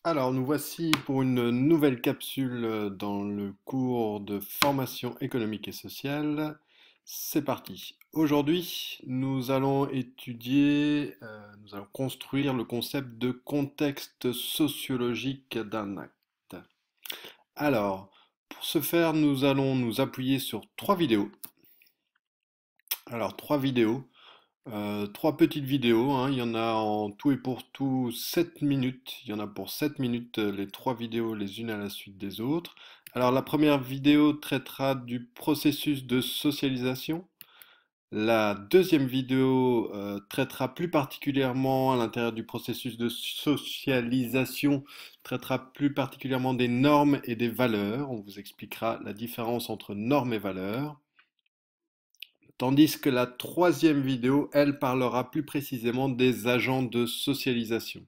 Alors, nous voici pour une nouvelle capsule dans le cours de formation économique et sociale. C'est parti. Aujourd'hui, nous allons nous allons construire le concept de contexte sociologique d'un acte. Alors, pour ce faire, nous allons nous appuyer sur trois vidéos. Alors, trois petites vidéos, hein. Il y en a en tout et pour tout 7 minutes. Il y en a pour 7 minutes les trois vidéos les unes à la suite des autres. Alors la première vidéo traitera du processus de socialisation. La deuxième vidéo traitera plus particulièrement à l'intérieur du processus de socialisation, traitera plus particulièrement des normes et des valeurs. On vous expliquera la différence entre normes et valeurs. Tandis que la troisième vidéo, elle, parlera plus précisément des agents de socialisation.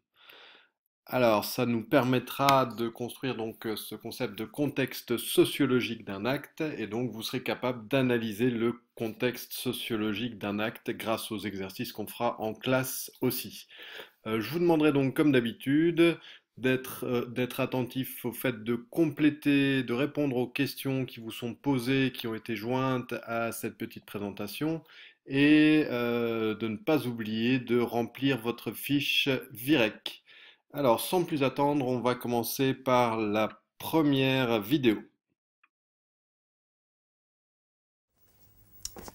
Alors, ça nous permettra de construire donc ce concept de contexte sociologique d'un acte, et donc vous serez capable d'analyser le contexte sociologique d'un acte grâce aux exercices qu'on fera en classe aussi. Je vous demanderai donc, comme d'habitude, d'être attentif au fait de compléter, de répondre aux questions qui vous sont posées, qui ont été jointes à cette petite présentation, et de ne pas oublier de remplir votre fiche VIREC. Alors, sans plus attendre, on va commencer par la première vidéo.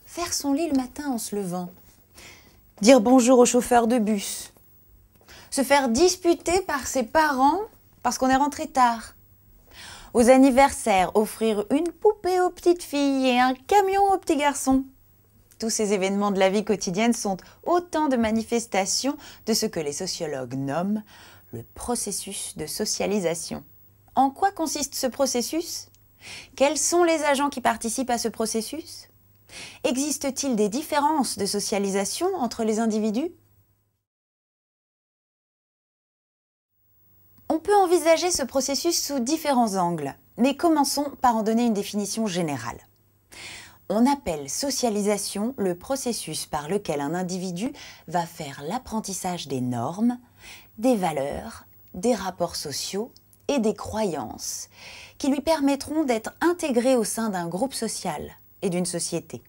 Faire son lit le matin en se levant. Dire bonjour au chauffeur de bus. Se faire disputer par ses parents parce qu'on est rentré tard. Aux anniversaires, offrir une poupée aux petites filles et un camion aux petits garçons. Tous ces événements de la vie quotidienne sont autant de manifestations de ce que les sociologues nomment le processus de socialisation. En quoi consiste ce processus? Quels sont les agents qui participent à ce processus? Existe-t-il des différences de socialisation entre les individus? On peut envisager ce processus sous différents angles, mais commençons par en donner une définition générale. On appelle socialisation le processus par lequel un individu va faire l'apprentissage des normes, des valeurs, des rapports sociaux et des croyances qui lui permettront d'être intégré au sein d'un groupe social et d'une société.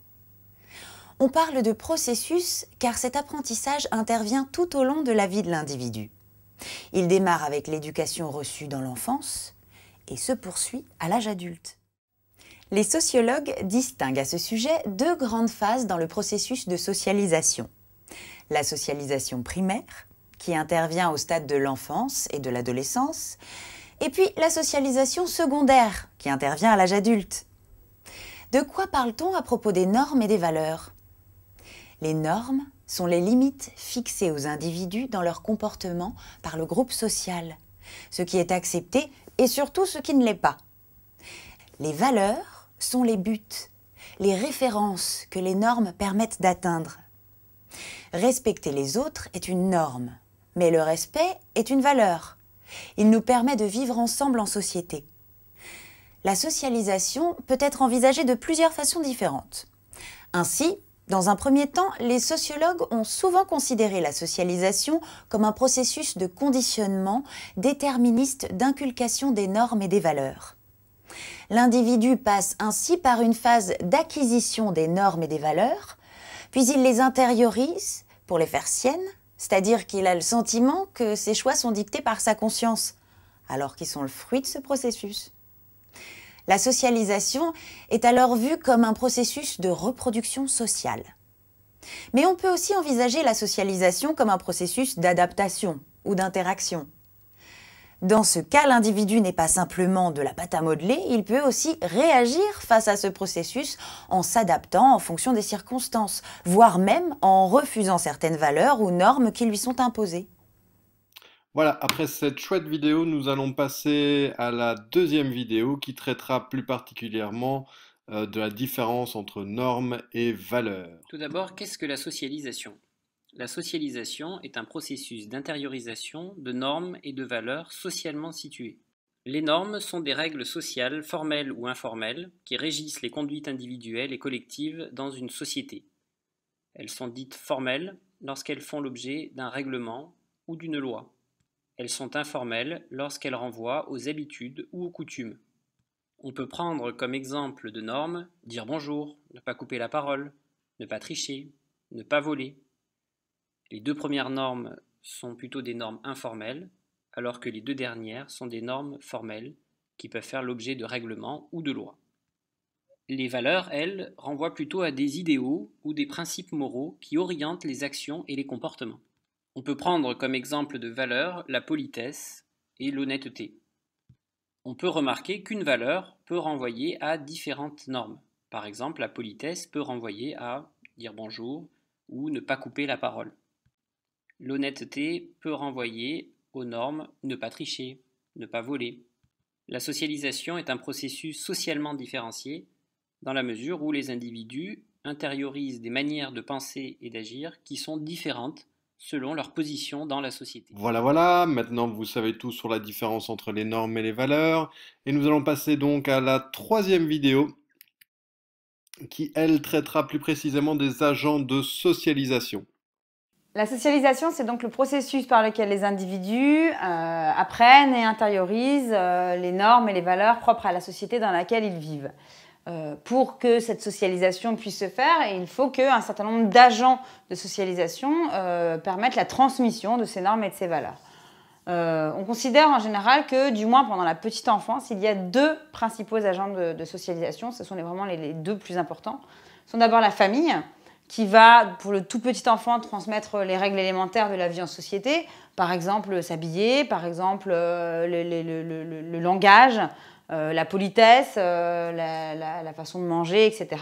On parle de processus car cet apprentissage intervient tout au long de la vie de l'individu. Il démarre avec l'éducation reçue dans l'enfance et se poursuit à l'âge adulte. Les sociologues distinguent à ce sujet deux grandes phases dans le processus de socialisation. La socialisation primaire, qui intervient au stade de l'enfance et de l'adolescence, et puis la socialisation secondaire, qui intervient à l'âge adulte. De quoi parle-t-on à propos des normes et des valeurs? Les normes sont les limites fixées aux individus dans leur comportement par le groupe social, ce qui est accepté et surtout ce qui ne l'est pas. Les valeurs sont les buts, les références que les normes permettent d'atteindre. Respecter les autres est une norme, mais le respect est une valeur. Il nous permet de vivre ensemble en société. La socialisation peut être envisagée de plusieurs façons différentes. Ainsi, dans un premier temps, les sociologues ont souvent considéré la socialisation comme un processus de conditionnement déterministe d'inculcation des normes et des valeurs. L'individu passe ainsi par une phase d'acquisition des normes et des valeurs, puis il les intériorise pour les faire siennes, c'est-à-dire qu'il a le sentiment que ses choix sont dictés par sa conscience, alors qu'ils sont le fruit de ce processus. La socialisation est alors vue comme un processus de reproduction sociale. Mais on peut aussi envisager la socialisation comme un processus d'adaptation ou d'interaction. Dans ce cas, l'individu n'est pas simplement de la pâte à modeler, il peut aussi réagir face à ce processus en s'adaptant en fonction des circonstances, voire même en refusant certaines valeurs ou normes qui lui sont imposées. Voilà, après cette chouette vidéo, nous allons passer à la deuxième vidéo qui traitera plus particulièrement de la différence entre normes et valeurs. Tout d'abord, qu'est-ce que la socialisation? La socialisation est un processus d'intériorisation de normes et de valeurs socialement situées. Les normes sont des règles sociales, formelles ou informelles, qui régissent les conduites individuelles et collectives dans une société. Elles sont dites formelles lorsqu'elles font l'objet d'un règlement ou d'une loi. Elles sont informelles lorsqu'elles renvoient aux habitudes ou aux coutumes. On peut prendre comme exemple de normes dire bonjour, ne pas couper la parole, ne pas tricher, ne pas voler. Les deux premières normes sont plutôt des normes informelles, alors que les deux dernières sont des normes formelles qui peuvent faire l'objet de règlements ou de lois. Les valeurs, elles, renvoient plutôt à des idéaux ou des principes moraux qui orientent les actions et les comportements. On peut prendre comme exemple de valeurs la politesse et l'honnêteté. On peut remarquer qu'une valeur peut renvoyer à différentes normes. Par exemple, la politesse peut renvoyer à dire bonjour ou ne pas couper la parole. L'honnêteté peut renvoyer aux normes ne pas tricher, ne pas voler. La socialisation est un processus socialement différencié dans la mesure où les individus intériorisent des manières de penser et d'agir qui sont différentes selon leur position dans la société. Voilà, maintenant vous savez tout sur la différence entre les normes et les valeurs. Et nous allons passer donc à la troisième vidéo qui, elle, traitera plus précisément des agents de socialisation. La socialisation, c'est donc le processus par lequel les individus apprennent et intériorisent les normes et les valeurs propres à la société dans laquelle ils vivent. Pour que cette socialisation puisse se faire, il faut qu'un certain nombre d'agents de socialisation permettent la transmission de ces normes et de ces valeurs. On considère en général que, du moins pendant la petite enfance, il y a deux principaux agents de socialisation. Ce sont vraiment les deux plus importants. Ce sont d'abord la famille, qui va, pour le tout petit enfant, transmettre les règles élémentaires de la vie en société. Par exemple, s'habiller, par exemple, le langage, la politesse, la façon de manger, etc.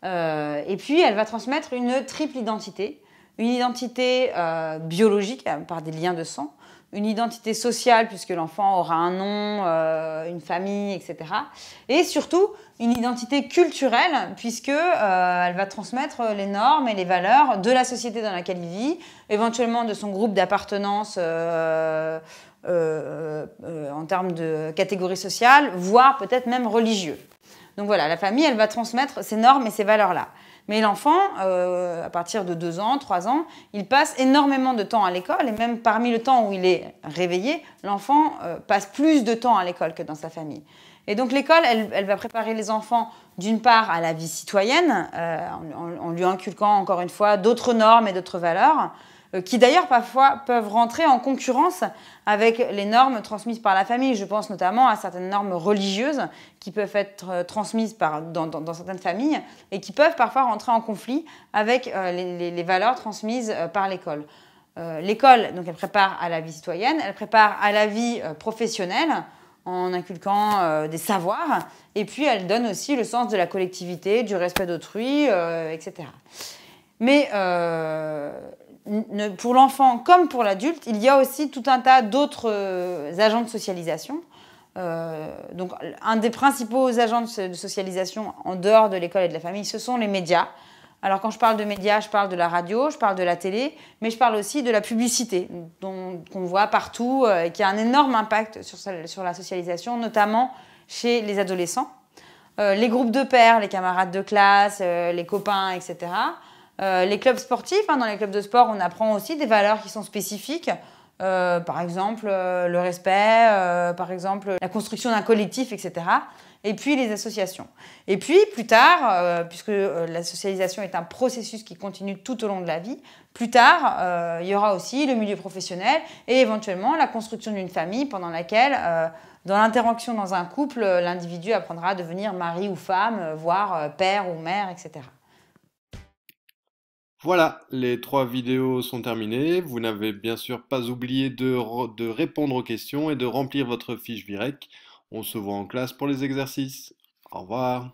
Et puis, elle va transmettre une triple identité. Une identité biologique, par des liens de sang. Une identité sociale, puisque l'enfant aura un nom, une famille, etc. Et surtout, une identité culturelle, puisque elle va transmettre les normes et les valeurs de la société dans laquelle il vit, éventuellement de son groupe d'appartenance en termes de catégorie sociale, voire peut-être même religieux. Donc voilà, la famille, elle va transmettre ces normes et ces valeurs-là. Mais l'enfant, à partir de 2 ans, 3 ans, il passe énormément de temps à l'école, et même parmi le temps où il est réveillé, l'enfant passe plus de temps à l'école que dans sa famille. Et donc l'école, elle va préparer les enfants d'une part à la vie citoyenne, en lui inculquant encore une fois d'autres normes et d'autres valeurs, qui d'ailleurs parfois peuvent rentrer en concurrence avec les normes transmises par la famille. Je pense notamment à certaines normes religieuses qui peuvent être transmises dans certaines familles et qui peuvent parfois rentrer en conflit avec les valeurs transmises par l'école. L'école, donc, elle prépare à la vie citoyenne, elle prépare à la vie professionnelle en inculquant des savoirs, et puis elle donne aussi le sens de la collectivité, du respect d'autrui, etc. Mais pour l'enfant comme pour l'adulte, il y a aussi tout un tas d'autres agents de socialisation. Donc, un des principaux agents de socialisation en dehors de l'école et de la famille, ce sont les médias. Alors, quand je parle de médias, je parle de la radio, je parle de la télé, mais je parle aussi de la publicité, qu'on voit partout, qui a un énorme impact sur la socialisation, notamment chez les adolescents. Les groupes de pairs, les camarades de classe, les copains, etc. Les clubs sportifs, dans les clubs de sport, on apprend aussi des valeurs qui sont spécifiques. Par exemple, le respect, par exemple, la construction d'un collectif, etc. Et puis les associations. Et puis, plus tard, puisque la socialisation est un processus qui continue tout au long de la vie, plus tard, il y aura aussi le milieu professionnel et éventuellement la construction d'une famille pendant laquelle, dans l'interaction dans un couple, l'individu apprendra à devenir mari ou femme, voire père ou mère, etc. Voilà, les 3 vidéos sont terminées. Vous n'avez bien sûr pas oublié de répondre aux questions et de remplir votre fiche Virec. On se voit en classe pour les exercices. Au revoir.